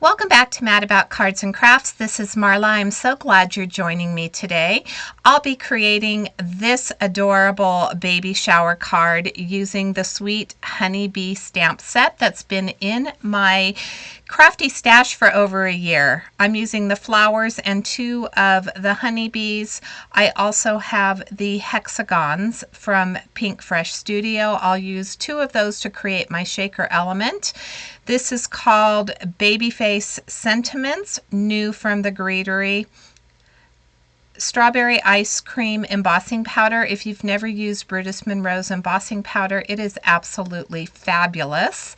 Welcome back to Mad About Cards and Crafts. This is Marla. I'm so glad you're joining me today. I'll be creating this adorable baby shower card using the Sweet Honeybee stamp set that's been in my crafty stash for over a year. I'm using the flowers and two of the honeybees. I also have the hexagons from Pink Fresh Studio. I'll use two of those to create my shaker element. This is called Babyface Sentiments, new from the Greetery. Strawberry ice cream embossing powder. If you've never used Brutus Monroe's embossing powder, it is absolutely fabulous.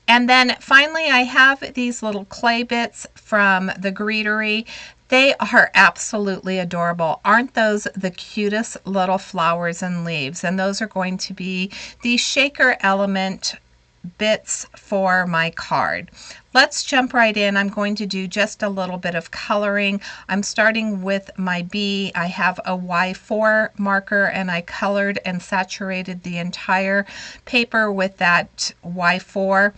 And then finally, I have these little clay bits from the Greetery. They are absolutely adorable. Aren't those the cutest little flowers and leaves? And those are going to be the shaker element bits for my card. Let's jump right in. I'm going to do just a little bit of coloring. I'm starting with my bee. I have a Y4 marker and I colored and saturated the entire paper with that Y4.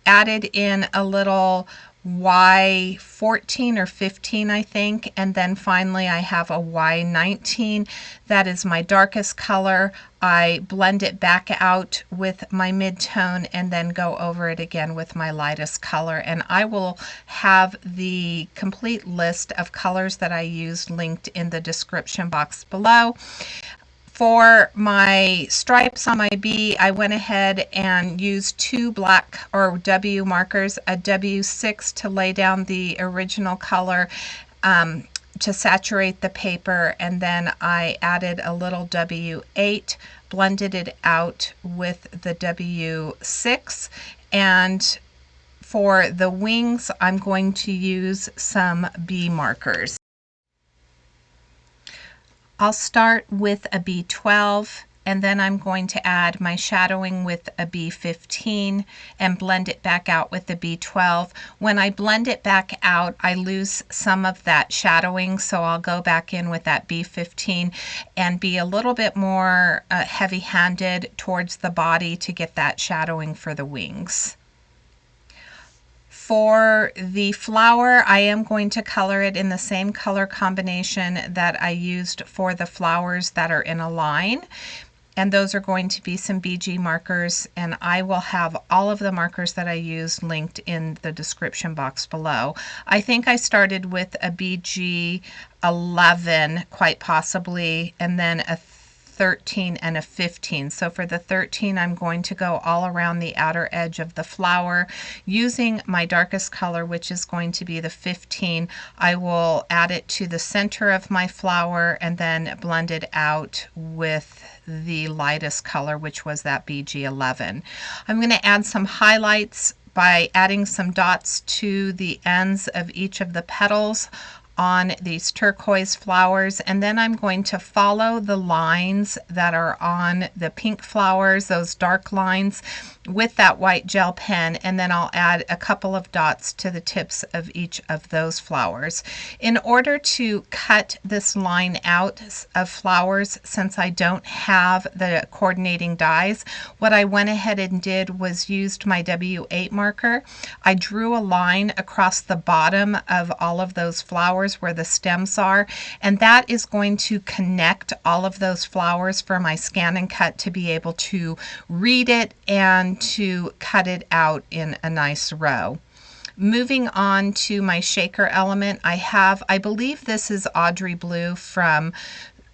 Added in a little Y14 or 15, I think, and then finally I have a Y19. That is my darkest color. I blend it back out with my mid-tone and then go over it again with my lightest color, and I will have the complete list of colors that I used linked in the description box below. For my stripes on my bee, I went ahead and used two black or W markers, a W6 to lay down the original color to saturate the paper, and then I added a little W8, blended it out with the W6, and for the wings, I'm going to use some bee markers. I'll start with a B12 and then I'm going to add my shadowing with a B15 and blend it back out with the B12. When I blend it back out, I lose some of that shadowing, so I'll go back in with that B15 and be a little bit more heavy-handed towards the body to get that shadowing for the wings. For the flower, I am going to color it in the same color combination that I used for the flowers that are in a line. And those are going to be some BG markers, and I will have all of the markers that I used linked in the description box below. I think I started with a BG 11, quite possibly, and then a 13 and a 15. So for the 13, I'm going to go all around the outer edge of the flower using my darkest color, which is going to be the 15. I will add it to the center of my flower and then blend it out with the lightest color, which was that BG 11. I'm going to add some highlights by adding some dots to the ends of each of the petals on these turquoise flowers, and then I'm going to follow the lines that are on the pink flowers, those dark lines, with that white gel pen, and then I'll add a couple of dots to the tips of each of those flowers. In order to cut this line out of flowers, since I don't have the coordinating dies, what I went ahead and did was used my W8 marker. I drew a line across the bottom of all of those flowers where the stems are, and that is going to connect all of those flowers for my scan and cut to be able to read it and to cut it out in a nice row. Moving on to my shaker element, I believe this is Audrey Blue from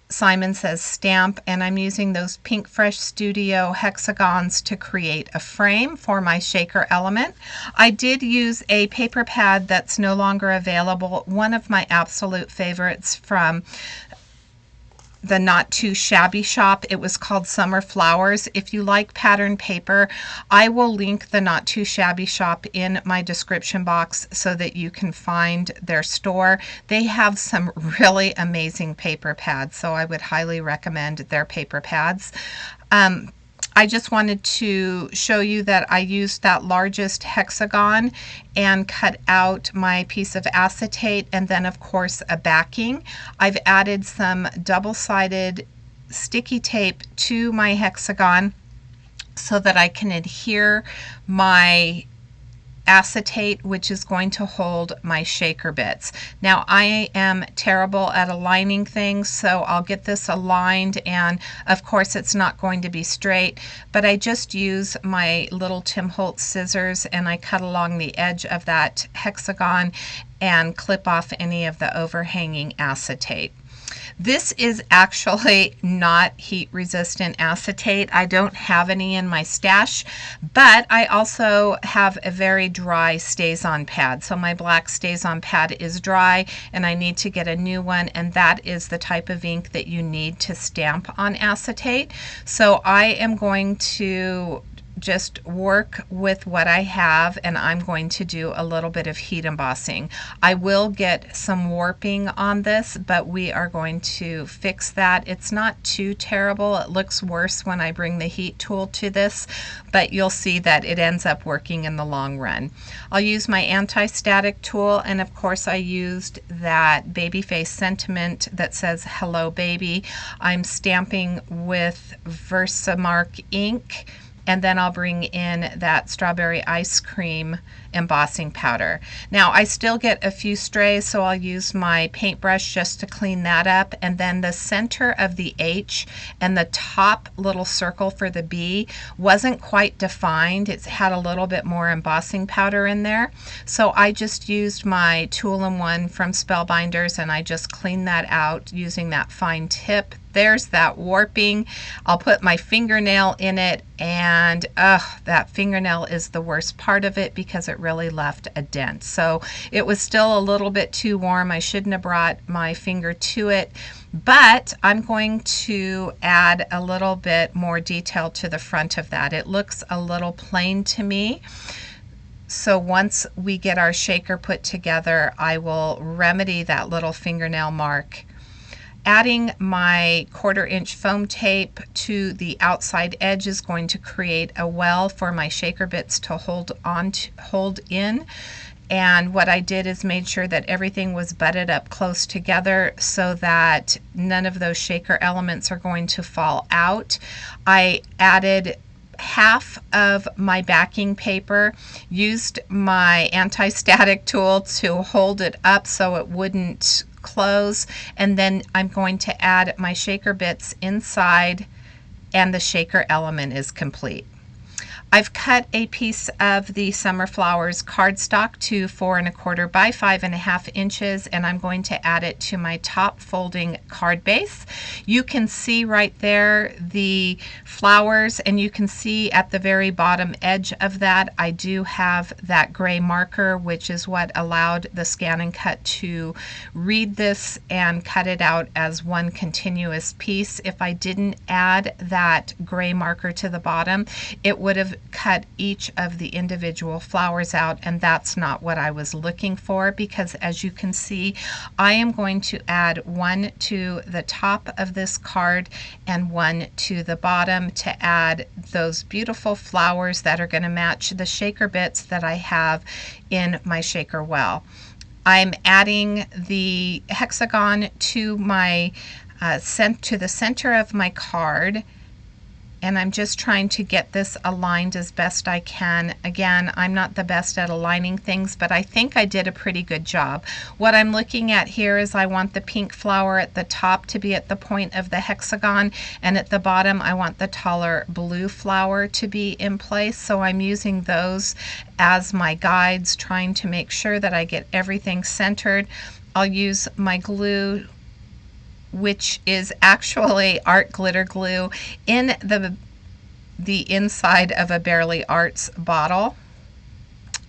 Simon Says Stamp, and I'm using those Pink Fresh Studio hexagons to create a frame for my shaker element. I did use a paper pad that's no longer available, one of my absolute favorites from the Not Too Shabby Shop. It was called Summer Flowers. If you like pattern paper, I will link the Not Too Shabby Shop in my description box so that you can find their store. They have some really amazing paper pads, so I would highly recommend their paper pads. I just wanted to show you that I used that largest hexagon and cut out my piece of acetate, and then of course a backing. I've added some double-sided sticky tape to my hexagon so that I can adhere my acetate, which is going to hold my shaker bits. Now I am terrible at aligning things, so I'll get this aligned, and of course it's not going to be straight, but I just use my little Tim Holtz scissors and I cut along the edge of that hexagon and clip off any of the overhanging acetate. This is actually not heat resistant acetate. I don't have any in my stash, but I also have a very dry StazOn pad. So my black StazOn pad is dry and I need to get a new one, and that is the type of ink that you need to stamp on acetate. So I am going to just work with what I have, and I'm going to do a little bit of heat embossing. I will get some warping on this, but we are going to fix that. It's not too terrible. It looks worse when I bring the heat tool to this, but you'll see that it ends up working in the long run. I'll use my anti-static tool, and of course I used that Babyface sentiment that says hello baby. I'm stamping with Versamark ink, and then I'll bring in that strawberry ice cream embossing powder. Now I still get a few strays, so I'll use my paintbrush just to clean that up, and then the center of the H and the top little circle for the B wasn't quite defined. It's had a little bit more embossing powder in there, so I just used my tool-in-one from Spellbinders and I just cleaned that out using that fine tip. There's that warping. I'll put my fingernail in it, and that fingernail is the worst part of it because it really left a dent. So it was still a little bit too warm. I shouldn't have brought my finger to it, but I'm going to add a little bit more detail to the front of that. It looks a little plain to me. So once we get our shaker put together, I will remedy that little fingernail mark. Adding my 1/4 inch foam tape to the outside edge is going to create a well for my shaker bits to hold in. And what I did is made sure that everything was butted up close together so that none of those shaker elements are going to fall out. I added half of my backing paper, used my anti-static tool to hold it up so it wouldn't close, and then I'm going to add my shaker bits inside, and the shaker element is complete. I've cut a piece of the Summer Flowers cardstock to 4 1/4 by 5 1/2 inches, and I'm going to add it to my top folding card base. You can see right there the flowers, and you can see at the very bottom edge of that I do have that gray marker, which is what allowed the Scan and Cut to read this and cut it out as one continuous piece. If I didn't add that gray marker to the bottom, it would have cut each of the individual flowers out, and that's not what I was looking for, because as you can see, I am going to add one to the top of this card and one to the bottom to add those beautiful flowers that are going to match the shaker bits that I have in my shaker well. I'm adding the hexagon to my to the center of my card, and I'm just trying to get this aligned as best I can. Again, I'm not the best at aligning things, but I think I did a pretty good job. What I'm looking at here is I want the pink flower at the top to be at the point of the hexagon, and at the bottom I want the taller blue flower to be in place. So I'm using those as my guides, trying to make sure that I get everything centered. I'll use my glue, which is actually art glitter glue, in the inside of a Bearly Arts bottle.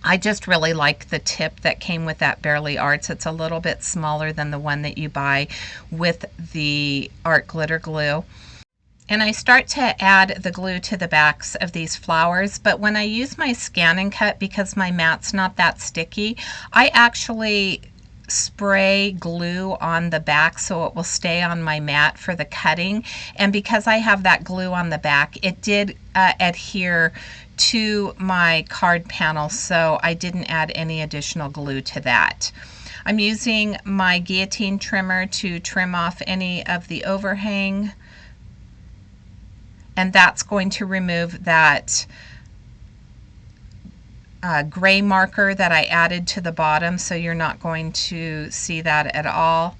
I just really like the tip that came with that Bearly Arts. It's a little bit smaller than the one that you buy with the art glitter glue. And I start to add the glue to the backs of these flowers, but when I use my Scan and Cut, because my mat's not that sticky, I actually spray glue on the back so it will stay on my mat for the cutting. And because I have that glue on the back, it did adhere to my card panel, so I didn't add any additional glue to that. I'm using my guillotine trimmer to trim off any of the overhang, and that's going to remove that gray marker that I added to the bottom, so you're not going to see that at all.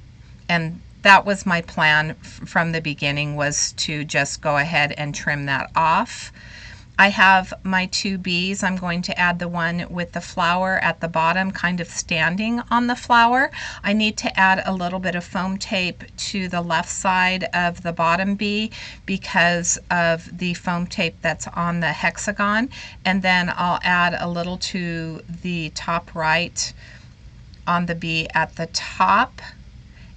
And that was my plan from the beginning, was to just go ahead and trim that off. I have my two B's. I'm going to add the one with the flower at the bottom, kind of standing on the flower. I need to add a little bit of foam tape to the left side of the bottom B because of the foam tape that's on the hexagon. And then I'll add a little to the top right on the B at the top,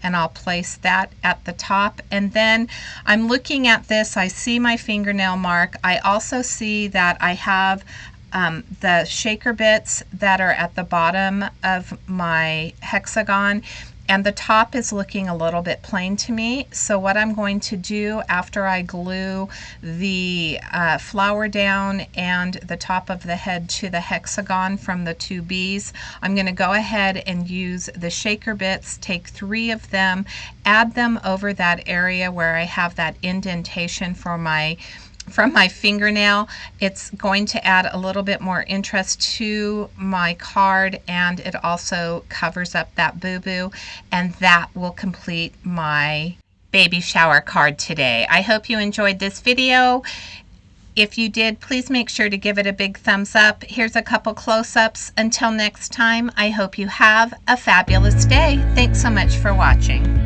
and I'll place that at the top. And then I'm looking at this, I see my fingernail mark. I also see that I have the shaker bits that are at the bottom of my hexagon, and the top is looking a little bit plain to me. So what I'm going to do after I glue the flower down and the top of the head to the hexagon from the two B's, I'm going to go ahead and use the shaker bits, take 3 of them, add them over that area where I have that indentation from my fingernail. It's going to add a little bit more interest to my card, and it also covers up that boo-boo, and that will complete my baby shower card today. I hope you enjoyed this video. If you did, please make sure to give it a big thumbs up. Here's a couple close-ups. Until next time, I hope you have a fabulous day. Thanks so much for watching.